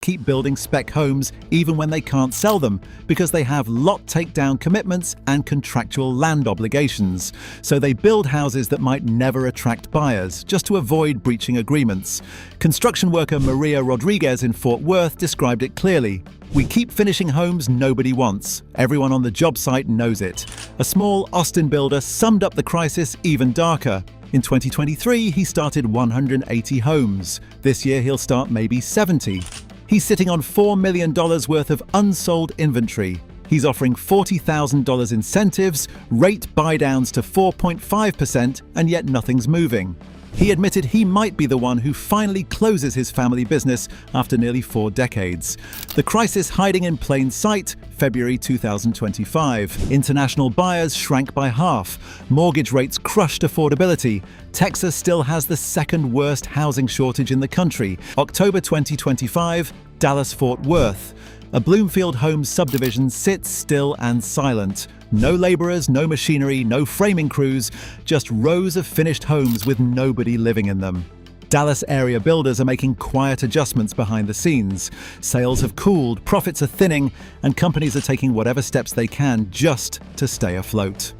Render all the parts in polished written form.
keep building spec homes even when they can't sell them because they have lot takedown commitments and contractual land obligations. So they build houses that might never attract buyers, just to avoid breaching agreements. Construction worker Maria Rodriguez in Fort Worth described it clearly. "We keep finishing homes nobody wants. Everyone on the job site knows it." A small Austin builder summed up the crisis even darker. In 2023, he started 180 homes. This year, he'll start maybe 70. He's sitting on $4 million worth of unsold inventory. He's offering $40,000 incentives, rate buy-downs to 4.5%, and yet nothing's moving. He admitted he might be the one who finally closes his family business after nearly 4 decades. The crisis hiding in plain sight, February 2025. International buyers shrank by half. Mortgage rates crushed affordability. Texas still has the second worst housing shortage in the country. October 2025, Dallas-Fort Worth. A Bloomfield Homes subdivision sits still and silent. No laborers, no machinery, no framing crews, just rows of finished homes with nobody living in them. Dallas area builders are making quiet adjustments behind the scenes. Sales have cooled, profits are thinning, and companies are taking whatever steps they can just to stay afloat.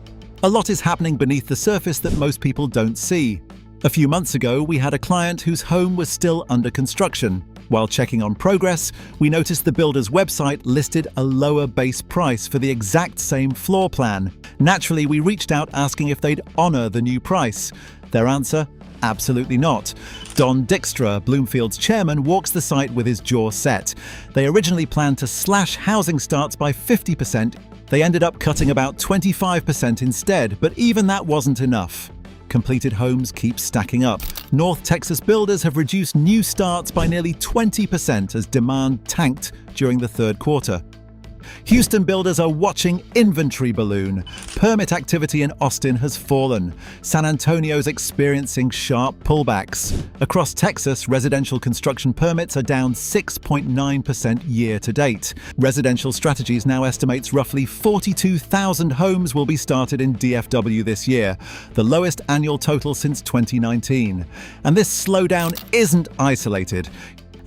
A lot is happening beneath the surface that most people don't see. A few months ago, we had a client whose home was still under construction. While checking on progress, we noticed the builder's website listed a lower base price for the exact same floor plan. Naturally, we reached out asking if they'd honor the new price. Their answer? Absolutely not. Don Dykstra, Bloomfield's chairman, walks the site with his jaw set. They originally planned to slash housing starts by 50%. They ended up cutting about 25% instead, but even that wasn't enough. Completed homes keep stacking up. North Texas builders have reduced new starts by nearly 20% as demand tanked during the third quarter. Houston builders are watching inventory balloon. Permit activity in Austin has fallen. San Antonio's experiencing sharp pullbacks. Across Texas, residential construction permits are down 6.9% year to date. Residential Strategies now estimates roughly 42,000 homes will be started in DFW this year, the lowest annual total since 2019. And this slowdown isn't isolated.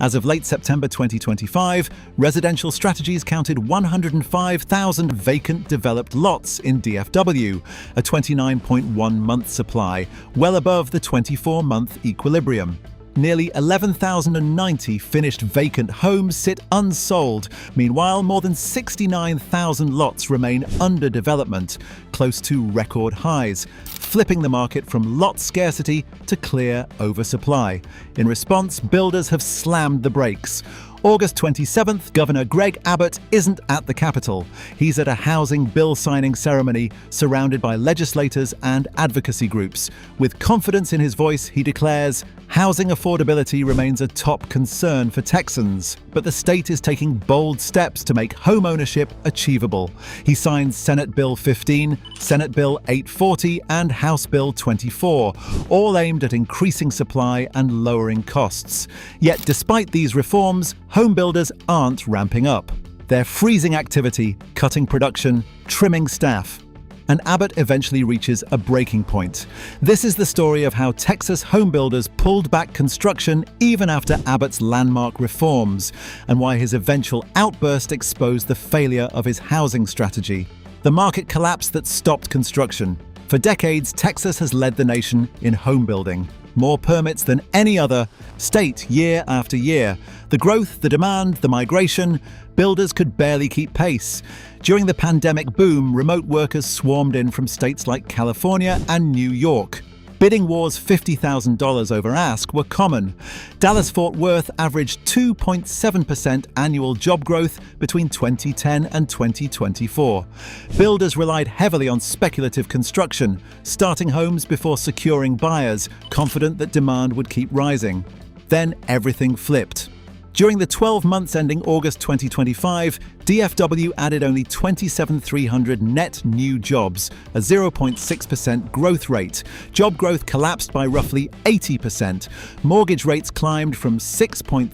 As of late September 2025, Residential Strategies counted 105,000 vacant developed lots in DFW, a 29.1-month supply, well above the 24-month equilibrium. Nearly 11,090 finished vacant homes sit unsold. Meanwhile, more than 69,000 lots remain under development, close to record highs, flipping the market from lot scarcity to clear oversupply. In response, builders have slammed the brakes. August 27th, Governor Greg Abbott isn't at the Capitol. He's at a housing bill signing ceremony surrounded by legislators and advocacy groups. With confidence in his voice, he declares, housing affordability remains a top concern for Texans, but the state is taking bold steps to make home ownership achievable. He signs Senate Bill 15, Senate Bill 840, and House Bill 24, all aimed at increasing supply and lowering costs. Yet despite these reforms, home builders aren't ramping up. They're freezing activity, cutting production, trimming staff. And Abbott eventually reaches a breaking point. This is the story of how Texas home builders pulled back construction even after Abbott's landmark reforms, and why his eventual outburst exposed the failure of his housing strategy. The market collapse that stopped construction. For decades, Texas has led the nation in home building. More permits than any other state year after year. The growth, the demand, the migration, builders could barely keep pace. During the pandemic boom, remote workers swarmed in from states like California and New York. Bidding wars $50,000 over ask were common. Dallas-Fort Worth averaged 2.7% annual job growth between 2010 and 2024. Builders relied heavily on speculative construction, starting homes before securing buyers, confident that demand would keep rising. Then everything flipped. During the 12 months ending August 2025, DFW added only 27,300 net new jobs, a 0.6% growth rate. Job growth collapsed by roughly 80%. Mortgage rates climbed from 6.3%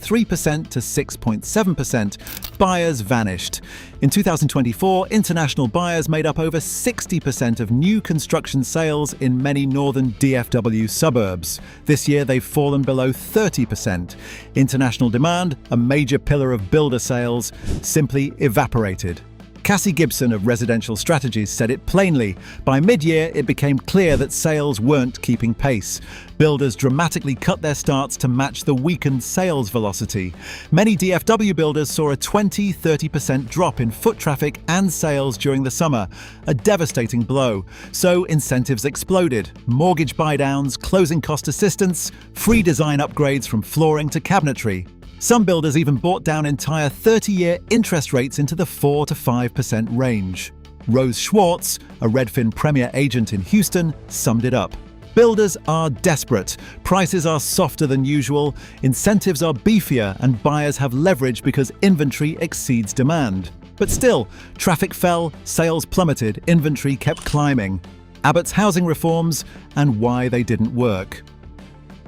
to 6.7%. buyers vanished. In 2024, international buyers made up over 60% of new construction sales in many northern DFW suburbs. This year, they've fallen below 30%. International demand, a major pillar of builder sales, simply evaporated. Cassie Gibson of Residential Strategies said it plainly. By mid-year, it became clear that sales weren't keeping pace. Builders dramatically cut their starts to match the weakened sales velocity. Many DFW builders saw a 20–30% drop in foot traffic and sales during the summer, a devastating blow. So incentives exploded. Mortgage buy-downs, closing cost assistance, free design upgrades from flooring to cabinetry. Some builders even brought down entire 30-year interest rates into the 4 to 5% range. Rose Schwartz, a Redfin Premier agent in Houston, summed it up. Builders are desperate, prices are softer than usual, incentives are beefier, and buyers have leverage because inventory exceeds demand. But still, traffic fell, sales plummeted, inventory kept climbing. Abbott's housing reforms and why they didn't work.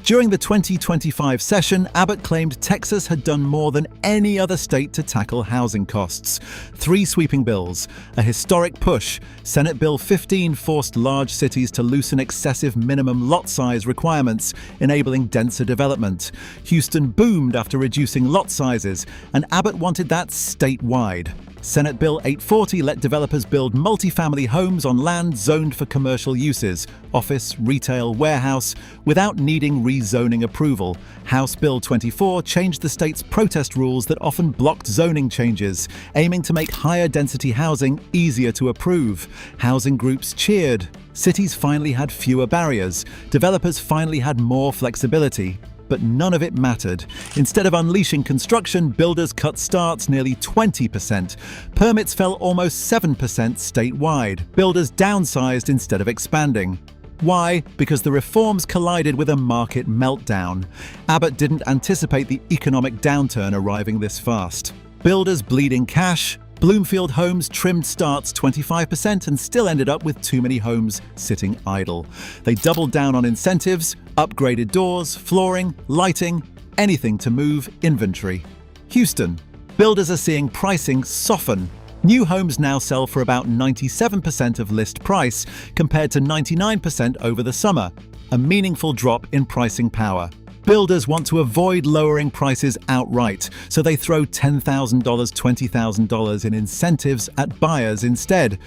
During the 2025 session, Abbott claimed Texas had done more than any other state to tackle housing costs. 3 sweeping bills, a historic push. Senate Bill 15 forced large cities to loosen excessive minimum lot size requirements, enabling denser development. Houston boomed after reducing lot sizes, and Abbott wanted that statewide. Senate Bill 840 let developers build multifamily homes on land zoned for commercial uses, office, retail, warehouse, without needing rezoning approval. House Bill 24 changed the state's protest rules that often blocked zoning changes, aiming to make higher density housing easier to approve. Housing groups cheered. Cities finally had fewer barriers. Developers finally had more flexibility. But none of it mattered. Instead of unleashing construction, builders cut starts nearly 20%. Permits fell almost 7% statewide. Builders downsized instead of expanding. Why? Because the reforms collided with a market meltdown. Abbott didn't anticipate the economic downturn arriving this fast. Builders bleeding cash. Bloomfield Homes trimmed starts 25% and still ended up with too many homes sitting idle. They doubled down on incentives, upgraded doors, flooring, lighting, anything to move inventory. Houston. Builders are seeing pricing soften. New homes now sell for about 97% of list price, compared to 99% over the summer, a meaningful drop in pricing power. Builders want to avoid lowering prices outright, so they throw $10,000, $20,000 in incentives at buyers instead.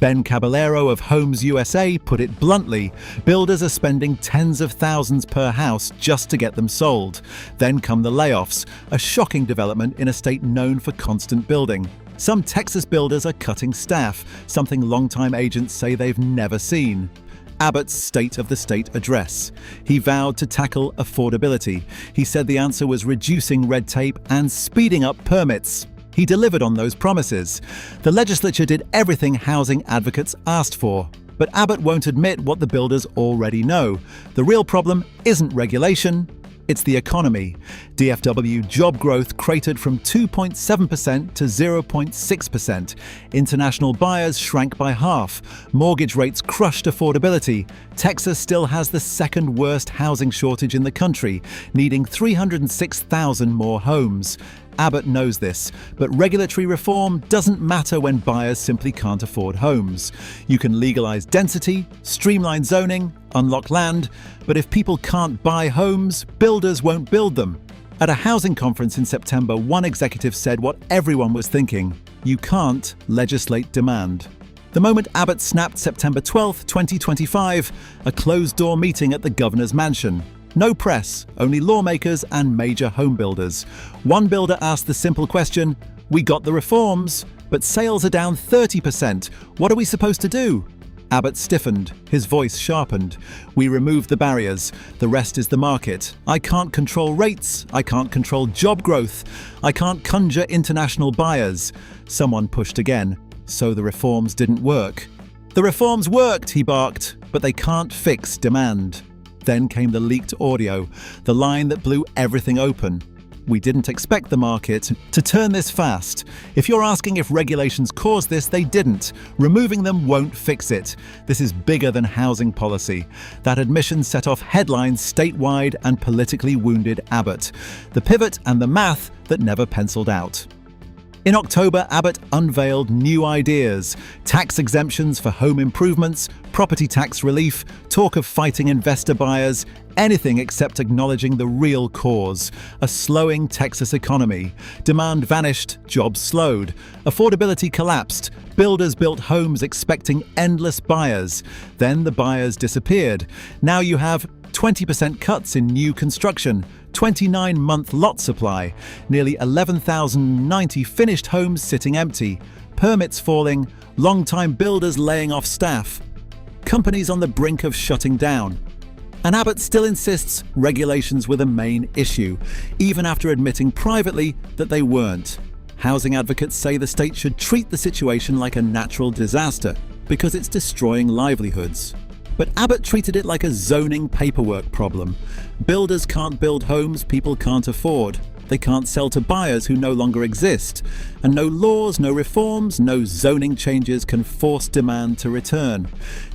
Ben Caballero of Homes USA put it bluntly, builders are spending tens of thousands per house just to get them sold. Then come the layoffs, a shocking development in a state known for constant building. Some Texas builders are cutting staff, something longtime agents say they've never seen. Abbott's State of the State address. He vowed to tackle affordability. He said the answer was reducing red tape and speeding up permits. He delivered on those promises. The legislature did everything housing advocates asked for. But Abbott won't admit what the builders already know. The real problem isn't regulation, it's the economy. DFW job growth cratered from 2.7% to 0.6%. International buyers shrank by half. Mortgage rates crushed affordability. Texas still has the second worst housing shortage in the country, needing 306,000 more homes. Abbott knows this, but regulatory reform doesn't matter when buyers simply can't afford homes. You can legalize density, streamline zoning, unlock land, but if people can't buy homes, builders won't build them. At a housing conference in September, one executive said what everyone was thinking: you can't legislate demand. The moment Abbott snapped September 12, 2025, a closed-door meeting at the governor's mansion. No press, only lawmakers and major home builders. One builder asked the simple question, "We got the reforms, but sales are down 30%. What are we supposed to do?" Abbott stiffened, his voice sharpened. "We removed the barriers. The rest is the market. I can't control rates. I can't control job growth. I can't conjure international buyers." Someone pushed again. So the reforms didn't work. "The reforms worked," he barked, "but they can't fix demand." Then came the leaked audio, the line that blew everything open. "We didn't expect the market to turn this fast. If you're asking if regulations caused this, they didn't. Removing them won't fix it. This is bigger than housing policy." That admission set off headlines statewide and politically wounded Abbott. The pivot and the math that never penciled out. In October, Abbott unveiled new ideas: tax exemptions for home improvements, property tax relief, talk of fighting investor buyers, anything except acknowledging the real cause: a slowing Texas economy. Demand vanished, jobs slowed. Affordability collapsed. Builders built homes expecting endless buyers. Then the buyers disappeared. Now you have 20% cuts in new construction, 29-month lot supply, nearly 11,090 finished homes sitting empty, permits falling, long-time builders laying off staff, companies on the brink of shutting down. And Abbott still insists regulations were the main issue, even after admitting privately that they weren't. Housing advocates say the state should treat the situation like a natural disaster because it's destroying livelihoods. But Abbott treated it like a zoning paperwork problem. Builders can't build homes people can't afford. They can't sell to buyers who no longer exist. And no laws, no reforms, no zoning changes can force demand to return.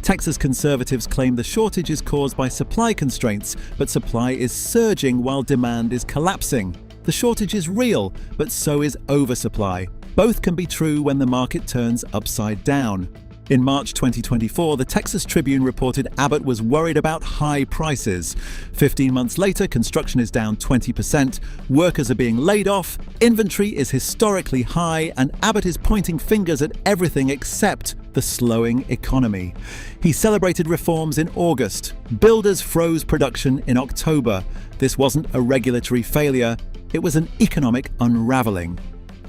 Texas conservatives claim the shortage is caused by supply constraints, but supply is surging while demand is collapsing. The shortage is real, but so is oversupply. Both can be true when the market turns upside down. In March 2024, the Texas Tribune reported Abbott was worried about high prices. 15 months later, construction is down 20%, workers are being laid off, inventory is historically high, and Abbott is pointing fingers at everything except the slowing economy. He celebrated reforms in August. Builders froze production in October. This wasn't a regulatory failure, it was an economic unraveling.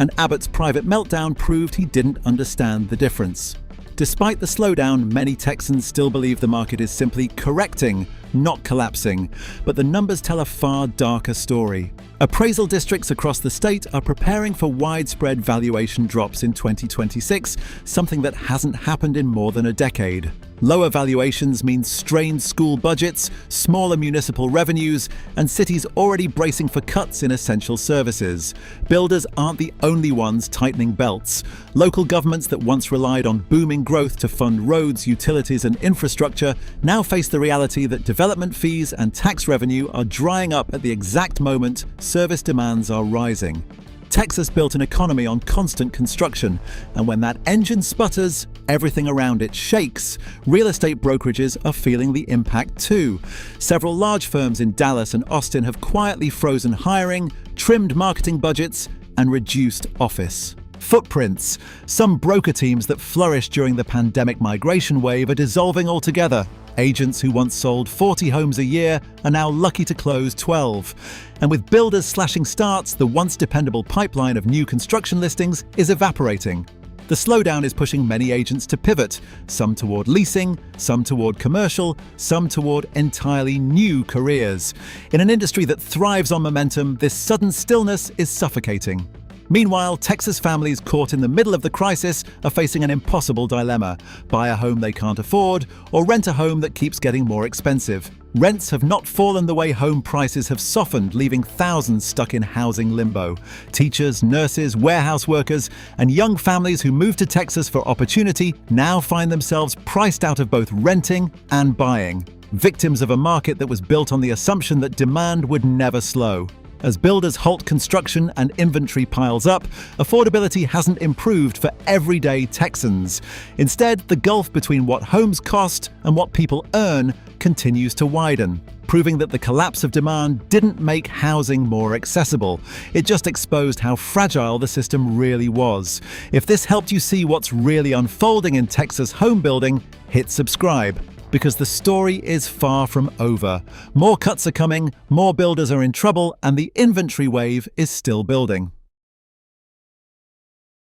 And Abbott's private meltdown proved he didn't understand the difference. Despite the slowdown, many Texans still believe the market is simply correcting, not collapsing. But the numbers tell a far darker story. Appraisal districts across the state are preparing for widespread valuation drops in 2026, something that hasn't happened in more than a decade. Lower valuations mean strained school budgets, smaller municipal revenues, and cities already bracing for cuts in essential services. Builders aren't the only ones tightening belts. Local governments that once relied on booming growth to fund roads, utilities, and infrastructure now face the reality that development fees and tax revenue are drying up at the exact moment service demands are rising. Texas built an economy on constant construction, and when that engine sputters, everything around it shakes. Real estate brokerages are feeling the impact too. Several large firms in Dallas and Austin have quietly frozen hiring, trimmed marketing budgets, and reduced office footprints. Some broker teams that flourished during the pandemic migration wave are dissolving altogether. Agents who once sold 40 homes a year are now lucky to close 12. And with builders slashing starts, the once dependable pipeline of new construction listings is evaporating. The slowdown is pushing many agents to pivot, some toward leasing, some toward commercial, some toward entirely new careers. In an industry that thrives on momentum, this sudden stillness is suffocating. Meanwhile, Texas families caught in the middle of the crisis are facing an impossible dilemma: buy a home they can't afford, or rent a home that keeps getting more expensive. Rents have not fallen the way home prices have softened, leaving thousands stuck in housing limbo. Teachers, nurses, warehouse workers, and young families who moved to Texas for opportunity now find themselves priced out of both renting and buying, victims of a market that was built on the assumption that demand would never slow. As builders halt construction and inventory piles up, affordability hasn't improved for everyday Texans. Instead, the gulf between what homes cost and what people earn continues to widen, proving that the collapse of demand didn't make housing more accessible. It just exposed how fragile the system really was. If this helped you see what's really unfolding in Texas home building, hit subscribe, because the story is far from over. More cuts are coming, more builders are in trouble, and the inventory wave is still building.